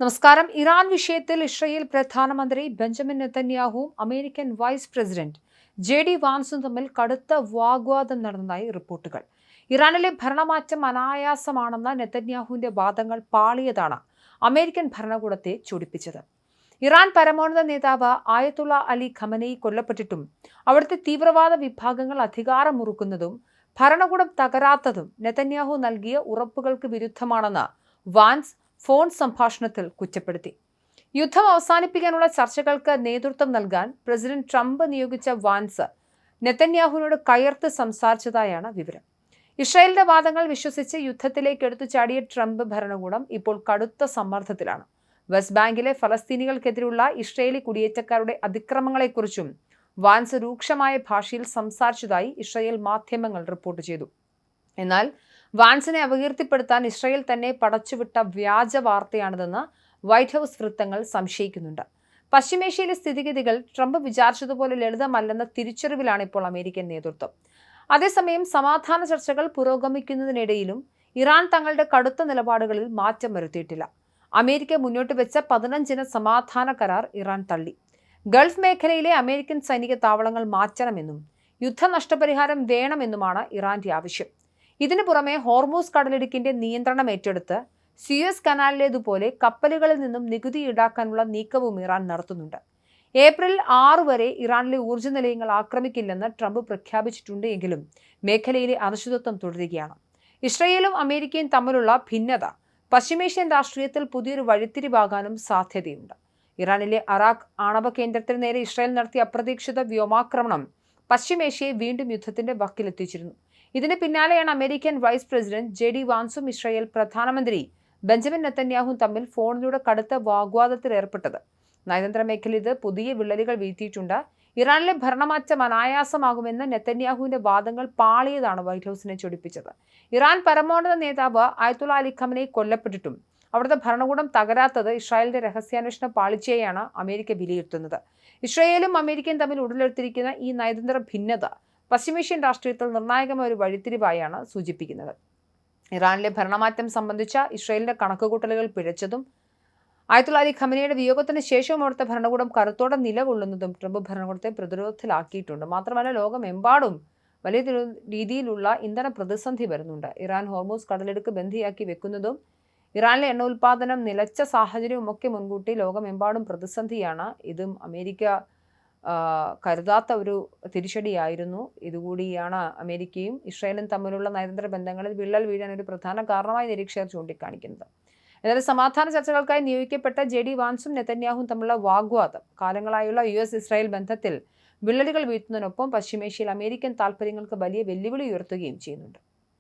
നമസ്കാരം. ഇറാൻ വിഷയത്തിൽ ഇസ്രായേൽ പ്രധാനമന്ത്രി ബെഞ്ചമിൻ നെതന്യാഹുവും അമേരിക്കൻ വൈസ് പ്രസിഡന്റ് JD വാൻസും തമ്മിൽ കടുത്ത വാഗ്വാദം നടന്നതായി റിപ്പോർട്ടുകൾ. ഇറാനിലെ ഭരണമാറ്റം അനായാസമാണെന്ന നെതന്യാഹുവിന്റെ വാദങ്ങൾ പാളിയതാണ് അമേരിക്കൻ ഭരണകൂടത്തെ ചൊടിപ്പിച്ചത്. ഇറാൻ പരമോന്നത നേതാവ് ആയത്തുള്ള അലി ഖമനേയി കൊല്ലപ്പെട്ടിട്ടും അവിടുത്തെ തീവ്രവാദ വിഭാഗങ്ങൾ അധികാരം മുറുക്കുന്നതും ഭരണകൂടം തകരാത്തതും നെതന്യാഹു നൽകിയ ഉറപ്പുകൾക്ക് വിരുദ്ധമാണെന്ന് വാൻസ് ഫോൺ സംഭാഷണത്തിൽ കുറ്റപ്പെടുത്തി. യുദ്ധം അവസാനിപ്പിക്കാനുള്ള ചർച്ചകൾക്ക് നേതൃത്വം നൽകാൻ പ്രസിഡന്റ് ട്രംപ് നിയോഗിച്ച വാൻസ് നെതന്യാഹുവിനോട് കയർത്ത് സംസാരിച്ചതായാണ് വിവരം. ഇസ്രായേലിന്റെ വാദങ്ങൾ വിശ്വസിച്ച് യുദ്ധത്തിലേക്ക് എടുത്തു ചാടിയ ട്രംപ് ഭരണകൂടം ഇപ്പോൾ കടുത്ത സമ്മർദ്ദത്തിലാണ്. വെസ്റ്റ് ബാങ്കിലെ ഫലസ്തീനികൾക്കെതിരെയുള്ള ഇസ്രായേലി കുടിയേറ്റക്കാരുടെ അതിക്രമങ്ങളെക്കുറിച്ചും വാൻസ് രൂക്ഷമായ ഭാഷയിൽ സംസാരിച്ചതായി ഇസ്രായേൽ മാധ്യമങ്ങൾ റിപ്പോർട്ട് ചെയ്തു. എന്നാൽ വാൻസിനെ അപകീർത്തിപ്പെടുത്താൻ ഇസ്രായേൽ തന്നെ പടച്ചുവിട്ട വ്യാജ വാർത്തയാണിതെന്ന് വൈറ്റ് ഹൗസ് വൃത്തങ്ങൾ സംശയിക്കുന്നുണ്ട്. പശ്ചിമേഷ്യയിലെ സ്ഥിതിഗതികൾ ട്രംപ് വിചാരിച്ചതുപോലെ ലളിതമല്ലെന്ന തിരിച്ചറിവിലാണ് ഇപ്പോൾ അമേരിക്കൻ നേതൃത്വം. അതേസമയം സമാധാന ചർച്ചകൾ പുരോഗമിക്കുന്നതിനിടയിലും ഇറാൻ തങ്ങളുടെ കടുത്ത നിലപാടുകളിൽ മാറ്റം വരുത്തിയിട്ടില്ല. അമേരിക്ക മുന്നോട്ട് വെച്ച 15 സമാധാന കരാർ ഇറാൻ തള്ളി. ഗൾഫ് മേഖലയിലെ അമേരിക്കൻ സൈനിക താവളങ്ങൾ മാറ്റണമെന്നും യുദ്ധ നഷ്ടപരിഹാരം വേണമെന്നുമാണ് ഇറാന്റെ ആവശ്യം. ഇതിനു പുറമെ ഹോർമൂസ് കടലിടുക്കിന്റെ നിയന്ത്രണം ഏറ്റെടുത്ത് സുയസ് കനാലിലേതുപോലെ കപ്പലുകളിൽ നിന്നും നികുതി ഈടാക്കാനുള്ള നീക്കവും ഇറാൻ നടത്തുന്നുണ്ട്. ഏപ്രിൽ 6 വരെ ഇറാനിലെ ഊർജ്ജ നിലയങ്ങൾ ആക്രമിക്കില്ലെന്ന് ട്രംപ് പ്രഖ്യാപിച്ചിട്ടുണ്ട്. എങ്കിലും മേഖലയിലെ അനിശ്ചിതത്വം തുടരുകയാണ്. ഇസ്രായേലും അമേരിക്കയും തമ്മിലുള്ള ഭിന്നത പശ്ചിമേഷ്യൻ രാഷ്ട്രീയത്തിൽ പുതിയൊരു വഴിത്തിരിവാകാനും സാധ്യതയുണ്ട്. ഇറാനിലെ അറാഖ് ആണവ കേന്ദ്രത്തിന് നേരെ ഇസ്രായേൽ നടത്തിയ അപ്രതീക്ഷിത വ്യോമാക്രമണം പശ്ചിമേഷ്യയെ വീണ്ടും യുദ്ധത്തിന്റെ വക്കിലെത്തിച്ചിരുന്നു. ഇതിന് പിന്നാലെയാണ് അമേരിക്കൻ വൈസ് പ്രസിഡന്റ് JD വാൻസും ഇസ്രായേൽ പ്രധാനമന്ത്രി ബെഞ്ചമിൻ നെതന്യാഹുവും തമ്മിൽ ഫോണിലൂടെ കടുത്ത വാഗ്വാദത്തിൽ ഏർപ്പെട്ടത്. നയതന്ത്ര മേഖലയിൽ ഇത് പുതിയ വിള്ളലുകൾ വീഴ്ത്തിയിട്ടുണ്ട്. ഇറാനിലെ ഭരണമാറ്റം അനായാസമാകുമെന്ന് നെതന്യാഹുവിന്റെ വാദങ്ങൾ പാളിയതാണ് വൈറ്റ് ഹൗസിനെ ചൊടിപ്പിച്ചത്. ഇറാൻ പരമോന്നത നേതാവ് ആയത്തുള്ള അലി ഖമനേയി കൊല്ലപ്പെട്ടിട്ടും അവിടുത്തെ ഭരണകൂടം തകരാത്തത് ഇസ്രായേലിന്റെ രഹസ്യാന്വേഷണ പാളിച്ചയെയാണ് അമേരിക്ക വിലയിരുത്തുന്നത്. ഇസ്രായേലും അമേരിക്കയും തമ്മിൽ ഉടലെടുത്തിരിക്കുന്ന ഈ നയതന്ത്ര ഭിന്നത പശ്ചിമേഷ്യൻ രാഷ്ട്രീയത്തിൽ നിർണായകമായ ഒരു വഴിത്തിരിവായാണ് സൂചിപ്പിക്കുന്നത്. ഇറാനിലെ ഭരണമാറ്റം സംബന്ധിച്ച ഇസ്രായേലിന്റെ കണക്കുകൂട്ടലുകൾ പിഴച്ചതും ആയത്തുള്ള അലി ഖമനേയുടെ വിയോഗത്തിന് ശേഷവും അവിടുത്തെ ഭരണകൂടം കരുത്തോടെ നിലകൊള്ളുന്നതും ട്രംപ് ഭരണകൂടത്തെ പ്രതിരോധത്തിലാക്കിയിട്ടുണ്ട്. മാത്രമല്ല, ലോകമെമ്പാടും വലിയ രീതിയിലുള്ള ഇന്ധന പ്രതിസന്ധി വരുന്നുണ്ട്. ഇറാൻ ഹോർമൂസ് കടലിടുക്ക് ബന്ധിയാക്കി വെക്കുന്നതും ഇറാനിലെ എണ്ണ ഉൽപ്പാദനം നിലച്ച സാഹചര്യവും ഒക്കെ മുൻകൂട്ടി ലോകമെമ്പാടും പ്രതിസന്ധിയാണ്. ഇതും അമേരിക്ക കരുതാത്ത ഒരു തിരിച്ചടിയായിരുന്നു. ഇതുകൂടിയാണ് അമേരിക്കയും ഇസ്രായേലും തമ്മിലുള്ള നയതന്ത്ര ബന്ധങ്ങളിൽ വിള്ളൽ വീഴാൻ ഒരു പ്രധാന കാരണമായി നിരീക്ഷകർ ചൂണ്ടിക്കാണിക്കുന്നത്. എന്നാൽ സമാധാന ചർച്ചകൾക്കായി നിയോഗിക്കപ്പെട്ട JD വാൻസും നെതന്യാഹുവും തമ്മിലുള്ള വാഗ്വാദം കാലങ്ങളായുള്ള US ഇസ്രായേൽ ബന്ധത്തിൽ വിള്ളലുകൾ വീഴ്ത്തുന്നതിനൊപ്പം പശ്ചിമേഷ്യയിൽ അമേരിക്കൻ താൽപ്പര്യങ്ങൾക്ക് വലിയ വെല്ലുവിളി ഉയർത്തുകയും ചെയ്യുന്നുണ്ട്.